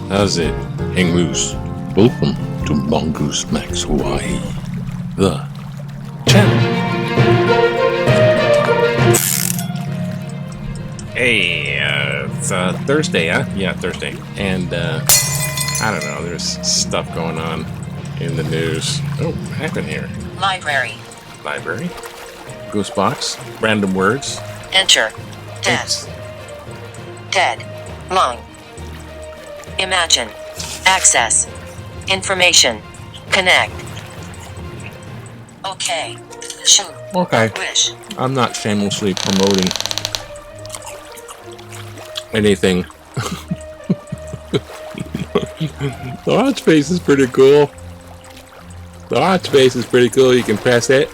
How's it? Hang loose. Welcome to Mongoose Max Hawaii, the channel. Hey, it's Thursday, huh? Yeah, Thursday. And, I don't know, there's stuff going on in the news. Oh, what happened here? Library. Library? Ghost box? Random words? Enter. Dead. Dead. Long. Imagine. Access. Information. Connect. Okay. Shoot. Okay. Wish. I'm not shamelessly promoting anything. The hot space is pretty cool. The hot space is pretty cool. You can press it.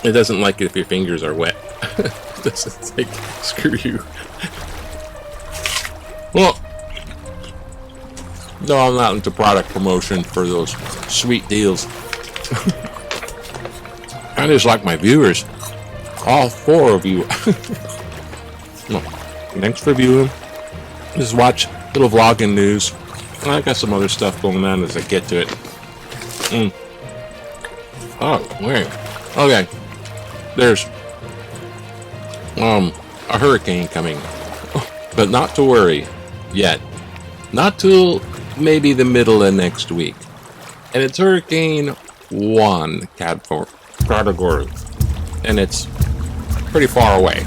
It doesn't like it if your fingers are wet. It's like, screw you. Well, no, I'm not into product promotion for those sweet deals. I just like my viewers. All 4 of you. No, thanks for viewing. Just watch little vlogging news. I got some other stuff going on as I get to it. Oh, wait. Okay. There's a hurricane coming. But not to worry yet. Not till maybe the middle of next week. And it's Hurricane 1 category. And it's pretty far away.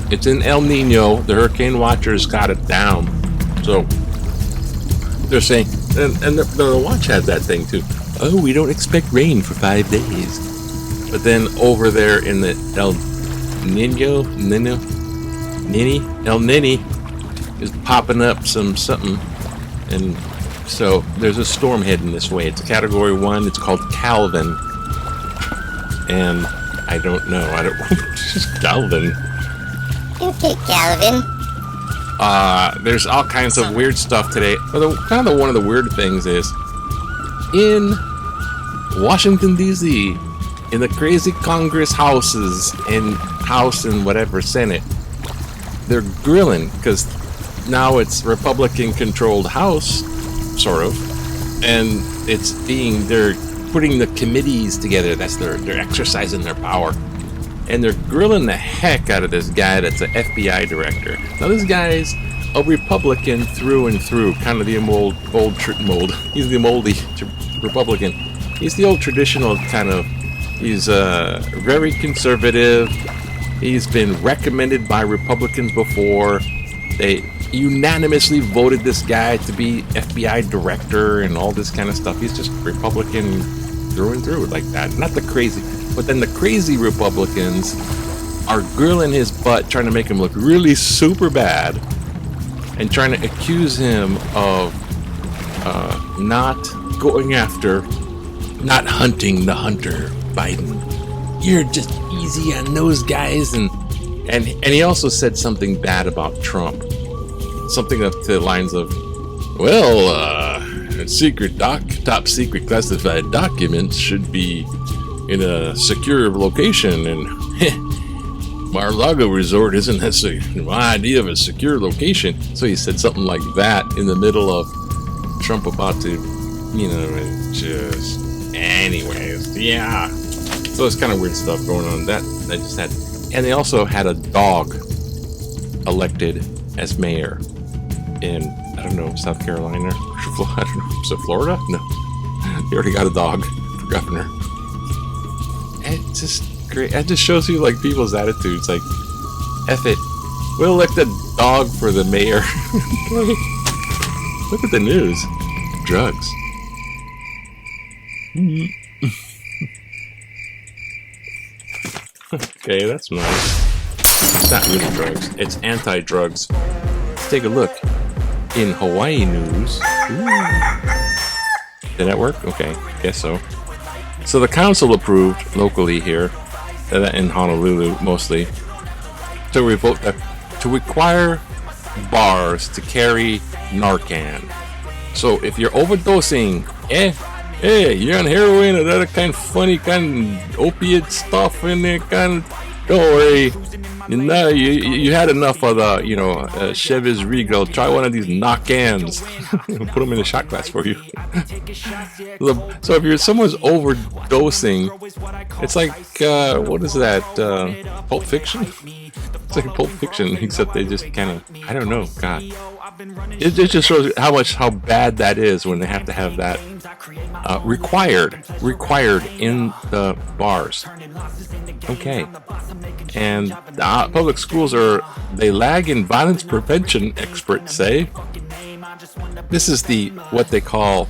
It's in El Nino. The hurricane watchers got it down. So they're saying, and the watch has that thing too. Oh, we don't expect rain for 5 days. But then over there in the El Nini is popping up something, and so there's a storm heading this way. It's a category 1. It's called Calvin, and I don't know. Just Calvin. Okay, Calvin. There's all kinds of weird stuff today. Well, one of the weird things is in Washington D.C. in the crazy Congress houses and House and whatever Senate, they're grilling because now it's Republican-controlled House, sort of, and they're putting the committees together. They're exercising their power, and they're grilling the heck out of this guy that's an FBI director. Now this guy's a Republican through and through, kind of the mold. He's the moldy Republican. He's the old traditional kind of. He's very conservative. He's been recommended by Republicans before. They unanimously voted this guy to be FBI director and all this kind of stuff. He's just Republican through and through like that. Not the crazy, but then the crazy Republicans are grilling his butt, trying to make him look really super bad and trying to accuse him of not hunting the hunter, Biden. You're just easy on those guys, and he also said something bad about Trump, something up to the lines of, well, top secret classified documents should be in a secure location, and Mar-a-Lago Resort isn't necessarily my idea of a secure location. So he said something like that in the middle of Trump about to, and just, anyways, yeah. So it's kind of weird stuff going on. That I just had, and they also had a dog elected as mayor in, I don't know, South Carolina, I don't know, is it Florida? No, they already got a dog for governor. And it's just great. It just shows you like people's attitudes. Like, F it, we'll elect a dog for the mayor. Look at the news. Drugs. Okay, that's nice. It's not really drugs. It's anti-drugs. Let's take a look. In Hawaii news. Ooh. Did that work? Okay, guess so. So the council approved locally here, in Honolulu mostly, to require bars to carry NarCan. So if you're overdosing, you're on heroin or that kind of funny kind of opiate stuff in there, don't worry. No, you had enough of the, Chivas Regal. Try one of these NarCans. Put them in a shot glass for you. So if someone's overdosing, it's like, what is that? Pulp Fiction? It's like Pulp Fiction, except they just kind of, I don't know, God. It just shows how bad that is when they have to have that required in the bars. Okay. And public schools they lag in violence prevention, experts say. This is what they call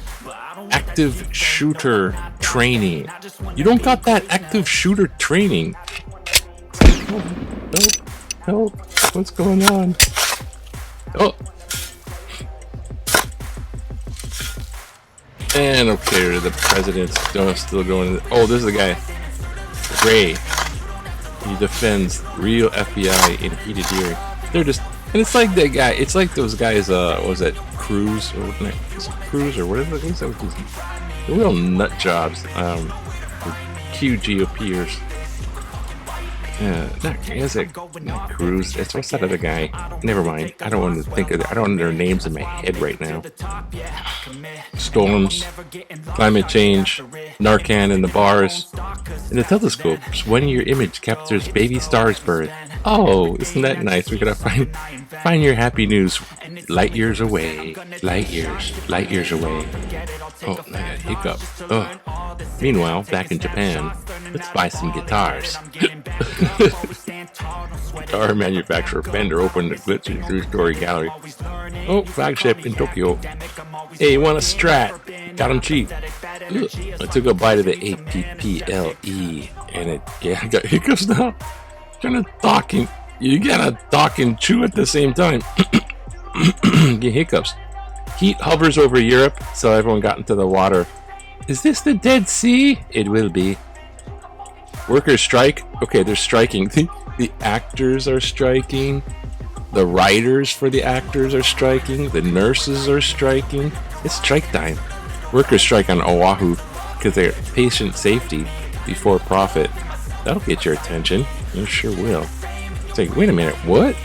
active shooter training. You don't got that active shooter training. Help. What's going on? Oh. And okay, the president's still going. Oh, this is the guy. Ray. He defends real FBI in heated hearing. They're just, and it's like that guy. It's like those guys. What was that? Cruz or what? Is it Cruz or whatever? What is that? The real nut jobs. QGOPers. Is it Cruz? What's that other guy? Never mind. I don't want to think of it. I don't know their names in my head right now. Storms, climate change, NarCan in the bars, and the telescopes when your image captures baby star's birth. Oh, isn't that nice? We're gonna find your happy news light years away. Light years away. Oh, I got a hiccup. Oh. Meanwhile, back in Japan, let's buy some guitars. Guitar manufacturer Fender opened a glitzy 3-story gallery. Oh, flagship in Tokyo. Hey, you want a Strat? Got them cheap. Ugh. I took a bite of the APPLE, and I got hiccups now. You gotta talk and chew at the same time. Get hiccups. Heat hovers over Europe, so everyone got into the water. Is this the Dead Sea? It will be. Workers strike. Okay, they're striking. The actors are striking. The writers for the actors are striking. The nurses are striking. It's strike time. Workers strike on Oahu because they're patient safety before profit. That'll get your attention. It sure will. It's like, wait a minute, what?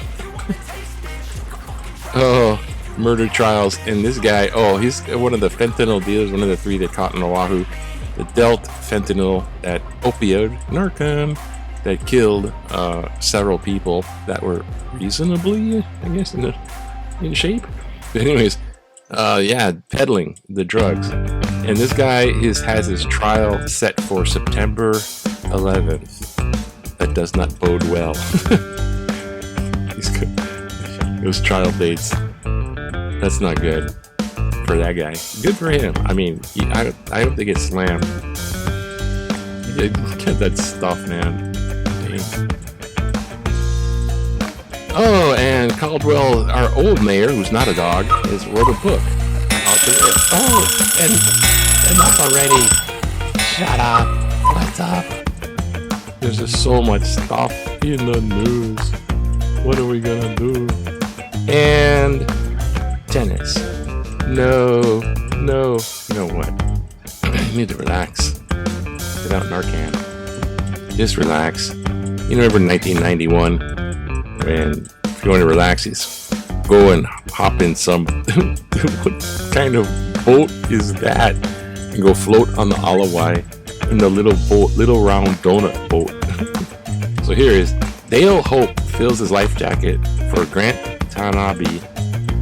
Oh, murder trials. And this guy, he's one of the fentanyl dealers, one of the 3 that caught in Oahu. That dealt fentanyl, that opioid, NarCan, that killed several people that were reasonably, I guess, in shape. But anyways, peddling the drugs. And this guy has his trial set for September 11th. That does not bode well. Those trial dates. That's not good for that guy. Good for him. I mean, I hope they get slammed. Get that stuff, man. Dang. Oh, and Caldwell, our old mayor, who's not a dog, wrote a book. Enough already. Shut up. What's up? There's just so much stuff in the news. What are we gonna do? And tennis. No. What? You need to relax. Without NarCan. Just relax. You remember 1991? When if you want to relax, you go and hop in some. What kind of boat is that? And go float on the Alawai in the little round donut boat. So here is Dale Hope fills his life jacket for Grant Tanabe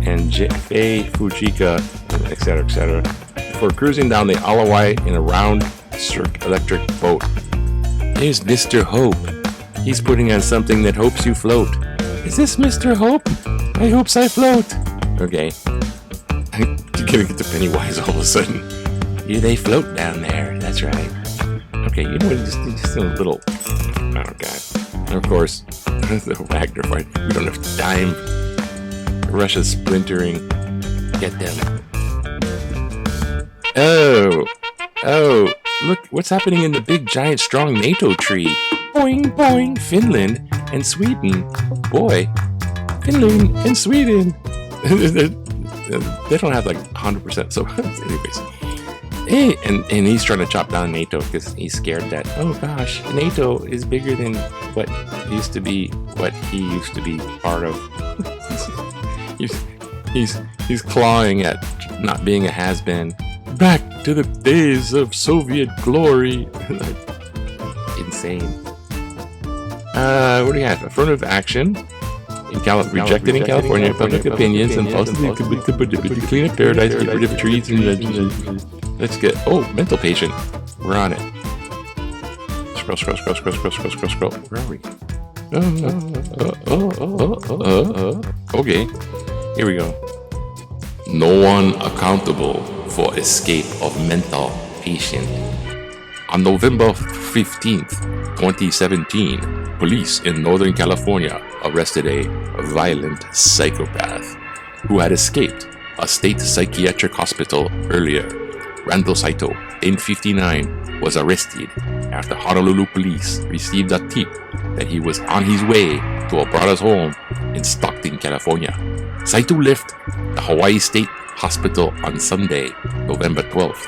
and Faye Fujika, etc., for cruising down the Alawai in a round electric boat. Here's Mr. Hope. He's putting on something that hopes you float. Is this Mr. Hope? I hopes I float. Okay. You're gonna get to Pennywise all of a sudden. Yeah, they float down there. That's right. Okay, you know what? Just a little. Oh god. And of course, the Wagner fight. We don't have time. Russia's splintering. Get them. Oh, look what's happening in the big, giant, strong NATO tree. Boing, boing, Finland and Sweden. Boy, Finland and Sweden. They don't have like 100%. So, anyways. Hey, and he's trying to chop down NATO because he's scared that, oh gosh, NATO is bigger than what he used to be part of. He's clawing at not being a has-been. Back to the days of Soviet glory. Insane. What do you have? Affirmative action. Rejected in California, public opinions, and positive clean up paradise, get rid of trees and let's get. Oh, mental patient. We're on it. Scroll. Where are we? Okay. Here we go. No one accountable for escape of mental patient. On November 15th, 2017, police in Northern California arrested a violent psychopath who had escaped a state psychiatric hospital earlier. Randall Saito, then 59, was arrested after Honolulu police received a tip that he was on his way to a brother's home in Stockton, California. Saito left the Hawaii State Hospital on Sunday, November 12th,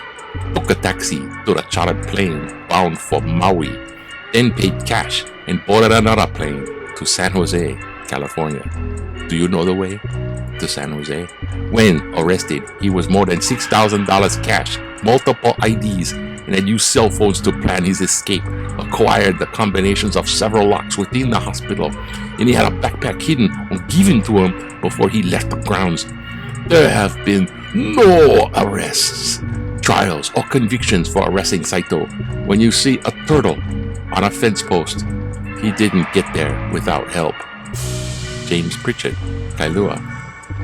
took a taxi to the chartered plane bound for Maui, then paid cash and boarded another plane to San Jose, California. Do you know the way to San Jose? When arrested, he was more than $6,000 cash, multiple IDs, and had used cell phones to plan his escape, acquired the combinations of several locks within the hospital, and he had a backpack hidden or given to him before he left the grounds. There have been no arrests, trials, or convictions for arresting Saito. When you see a turtle on a fence post, he didn't get there without help. James Pritchett, Kailua.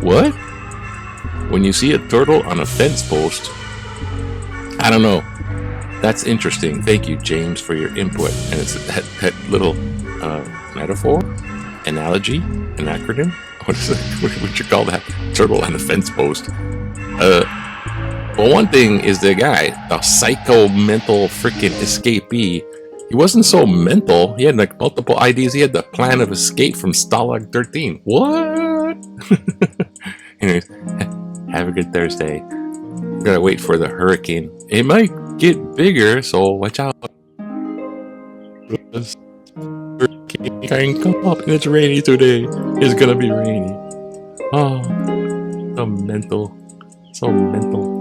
What? When you see a turtle on a fence post? I don't know. That's interesting. Thank you, James, for your input. And it's that little metaphor, analogy, an acronym. What is it? What would you call that? Turtle on a fence post. Well, one thing is the guy, the psycho mental freaking escapee. He wasn't so mental. He had like multiple IDs. He had the plan of escape from Stalag 13. What? Anyways, have a good Thursday. Gotta wait for the hurricane. It might get bigger, so watch out. Hurricane can come up and it's rainy today. It's gonna be rainy. Oh, so mental. So mental.